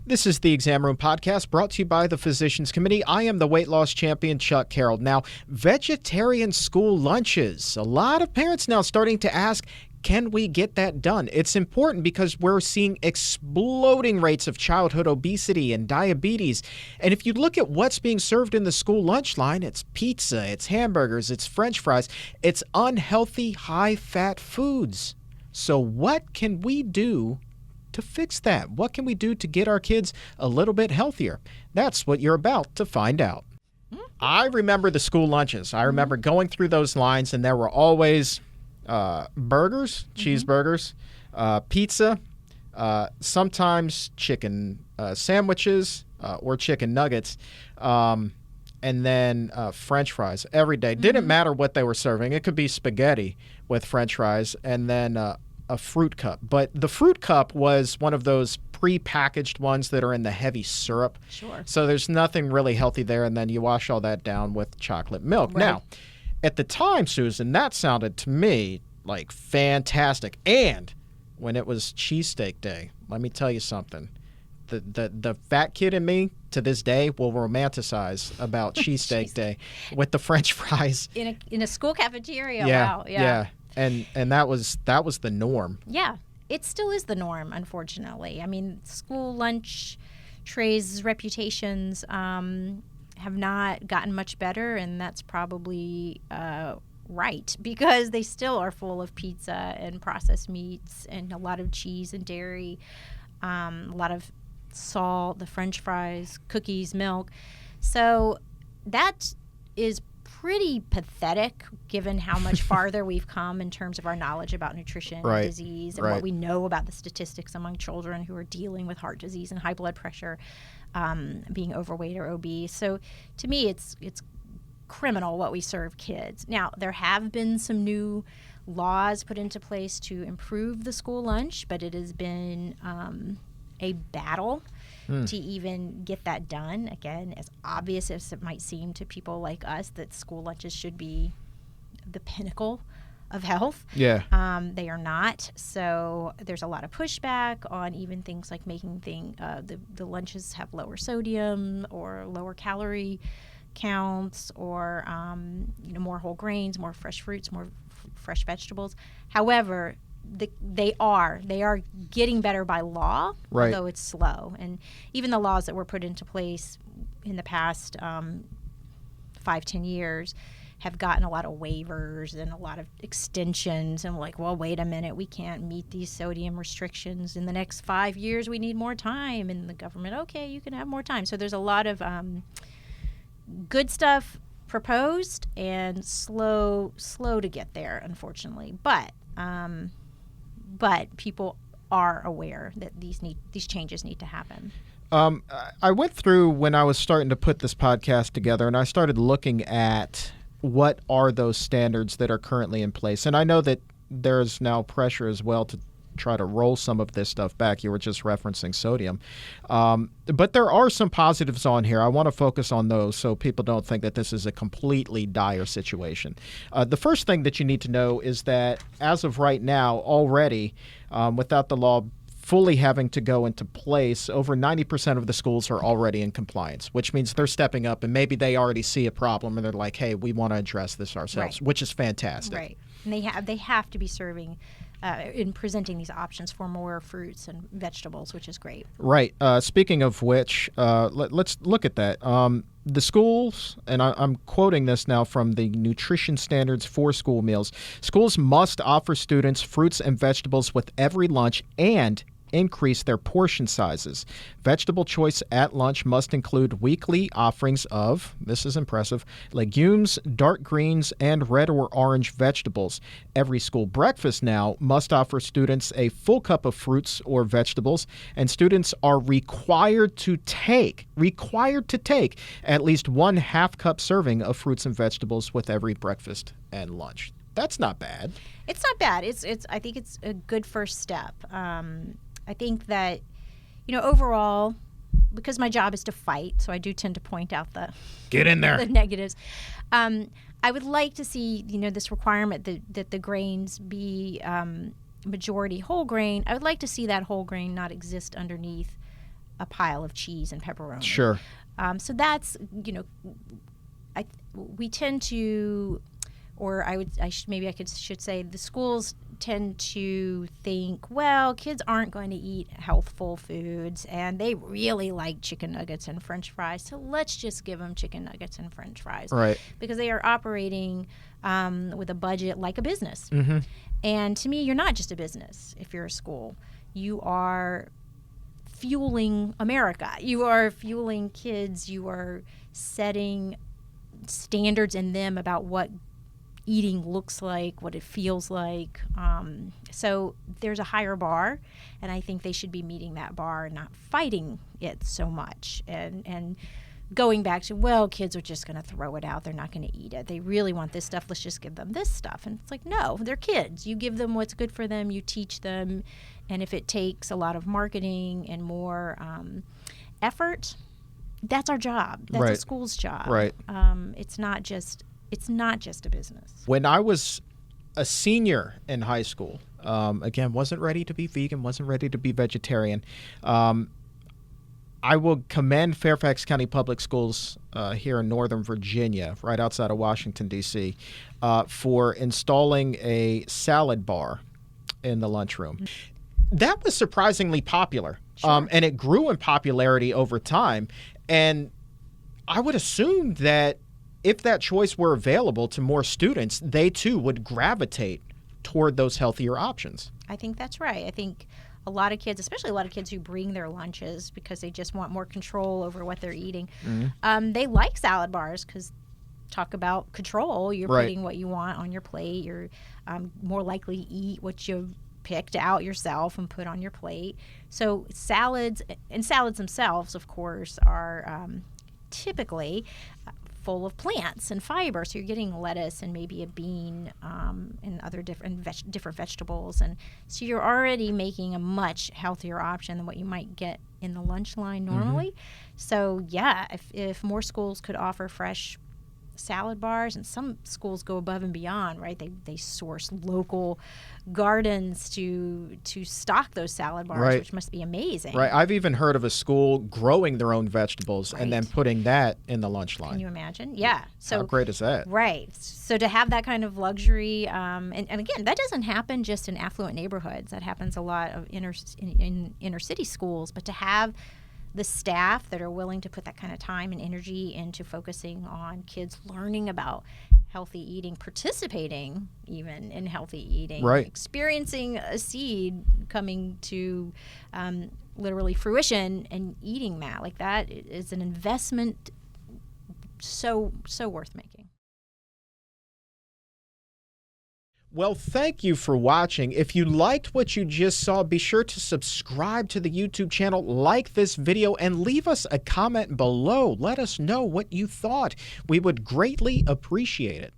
This is the Exam Room Podcast brought to you by the Physicians Committee. I am the weight loss champion, Chuck Carroll. Now, vegetarian school lunches. A lot of parents now starting to ask, can we get that done? It's important because we're seeing exploding rates of childhood obesity and diabetes. And if you look at what's being served in the school lunch line, it's pizza, it's hamburgers, it's French fries, it's unhealthy, high-fat foods. So what can we do to fix that? What can we do to get our kids a little bit healthier? That's what you're about to find out. I remember the school lunches. I remember going through those lines, and there were always burgers, cheeseburgers, pizza, sometimes chicken sandwiches or chicken nuggets, and then French fries every day. Didn't matter what they were serving. It could be spaghetti with French fries, and then a fruit cup. But the fruit cup was one of those pre-packaged ones that are in the heavy syrup. Sure. So there's nothing really healthy there, and then you wash all that down with chocolate milk. Right. Now, at the time, Susan, that sounded to me like fantastic. And when it was cheesesteak day, let me tell you something. The fat kid in me to this day will romanticize about cheesesteak day with the French fries. In a school cafeteria. Yeah, Wow. Yeah. And that was the norm. Yeah. It still is the norm, unfortunately. I mean, school lunch trays' reputations have not gotten much better, and that's probably right, because they still are full of pizza and processed meats and a lot of cheese and dairy, a lot of salt, the French fries, cookies, milk. So that is pretty pathetic given how much farther we've come in terms of our knowledge about nutrition and disease and what we know about the statistics among children who are dealing with heart disease and high blood pressure, being overweight or obese. So to me, it's criminal what we serve kids. Now, there have been some new laws put into place to improve the school lunch, but it has been a battle to even get that done. Again, as obvious as it might seem to people like us that school lunches should be the pinnacle of health. Yeah. They are not. So there's a lot of pushback on even things like making the lunches have lower sodium or lower calorie counts, or more whole grains, more fresh fruits, more fresh vegetables. However, they are getting better by law, although it's slow. And even the laws that were put into place in the past 5-10 years have gotten a lot of waivers and a lot of extensions. And like, well, wait a minute, we can't meet these sodium restrictions in the next 5 years. We need more time. And the government, okay, you can have more time. So there's a lot of good stuff proposed and slow to get there, unfortunately. But people are aware that these changes need to happen. I went through when I was starting to put this podcast together, and I started looking at what are those standards that are currently in place. And I know that there's now pressure as well to try to roll some of this stuff back. You were just referencing sodium. But there are some positives on here. I want to focus on those so people don't think that this is a completely dire situation. The first thing that you need to know is that as of right now, already, without the law fully having to go into place, over 90% of the schools are already in compliance, which means they're stepping up and maybe they already see a problem and they're like, hey, we want to address this ourselves, which is fantastic. Right. And they have to be serving in presenting these options for more fruits and vegetables, which is great. Right. Speaking of which, let's look at that. The schools, and I'm quoting this now from the nutrition standards for school meals, schools must offer students fruits and vegetables with every lunch and increase their portion sizes. Vegetable choice at lunch must include weekly offerings of, this is impressive, legumes, dark greens, and red or orange vegetables. Every school breakfast now must offer students a full cup of fruits or vegetables, and students are required to take at least 1/2 cup serving of fruits and vegetables with every breakfast and lunch. That's not bad. It's not bad. I think it's a good first step. I think that, overall, because my job is to fight, so I do tend to point out the negatives. I would like to see, this requirement that the grains be majority whole grain. I would like to see that whole grain not exist underneath a pile of cheese and pepperoni. Sure. So that's, we tend to, or maybe I should say the schools tend to think, well, kids aren't going to eat healthful foods and they really like chicken nuggets and French fries, so let's just give them chicken nuggets and French fries. Right. Because they are operating with a budget like a business. Mm-hmm. And to me, you're not just a business if you're a school. You are fueling America. You are fueling kids. You are setting standards in them about what eating looks like, what it feels like. So there's a higher bar, and I think they should be meeting that bar and not fighting it so much. And going back to, well, kids are just going to throw it out. They're not going to eat it. They really want this stuff. Let's just give them this stuff. And it's like, no, they're kids. You give them what's good for them. You teach them. And if it takes a lot of marketing and more effort, that's our job. That's a school's job. Right. It's not just a business. When I was a senior in high school, again, wasn't ready to be vegan, wasn't ready to be vegetarian. I will commend Fairfax County Public Schools here in Northern Virginia, right outside of Washington, D.C., for installing a salad bar in the lunchroom. That was surprisingly popular, Sure. And it grew in popularity over time. And I would assume that if that choice were available to more students, they too would gravitate toward those healthier options. I think that's right. I think a lot of kids, especially a lot of kids who bring their lunches because they just want more control over what they're eating, they like salad bars because talk about control. You're putting what you want on your plate. You're more likely to eat what you've picked out yourself and put on your plate. So salads themselves, of course, are typically full of plants and fiber. So you're getting lettuce and maybe a bean and other different vegetables. And so you're already making a much healthier option than what you might get in the lunch line normally. Mm-hmm. So yeah, if more schools could offer fresh salad bars, and some schools go above and beyond, right? They source local gardens to stock those salad bars, which must be amazing. Right. I've even heard of a school growing their own vegetables and then putting that in the lunch line. Can you imagine? Yeah. So how great is that? Right. So to have that kind of luxury, and again, that doesn't happen just in affluent neighborhoods. That happens a lot of in inner city schools. But to have the staff that are willing to put that kind of time and energy into focusing on kids learning about healthy eating, participating even in healthy eating, experiencing a seed coming to literally fruition and eating that, like that is an investment so worth making. Well, thank you for watching. If you liked what you just saw, be sure to subscribe to the YouTube channel, like this video, and leave us a comment below. Let us know what you thought. We would greatly appreciate it.